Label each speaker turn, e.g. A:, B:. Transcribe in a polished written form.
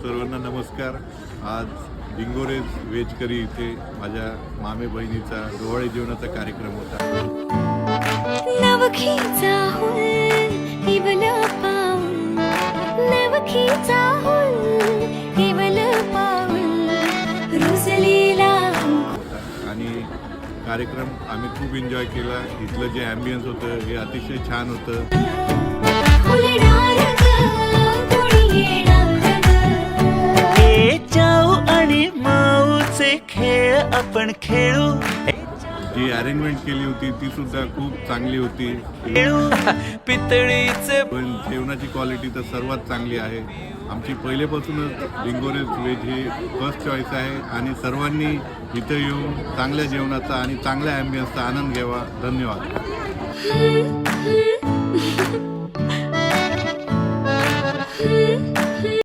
A: सर्वांना नमस्कार। आज डिंगोरेज व्हेज करी इथे माझ्या मामे बहिणीचा डोहाळे जेवणाचा कार्यक्रम होता।
B: नवखीचा हुल केवल पाऊल, नवखीचा हुल केवल पाऊल, रुजलेला
A: आणि कार्यक्रम आम्ही खूप एन्जॉय केला। इथलं जे ॲम्बियन्स होतं हे अतिशय छान होतं।
C: खेळ आपण खेळू,
A: जी अरेंजमेंट केली होती ती सुद्धा खूप चांगली होती।
C: पितळीचे
A: पण जेवणाची क्वालिटी तर सर्वात चांगली आहे। आमची पहिलेपासूनच डिंगोरेज व्हेज ही फर्स्ट चॉईस आहे आणि सर्वांनी इथं येऊन चांगल्या जेवणाचा आणि चांगल्या ॲम्बियन्सचा आनंद घ्यावा। धन्यवाद।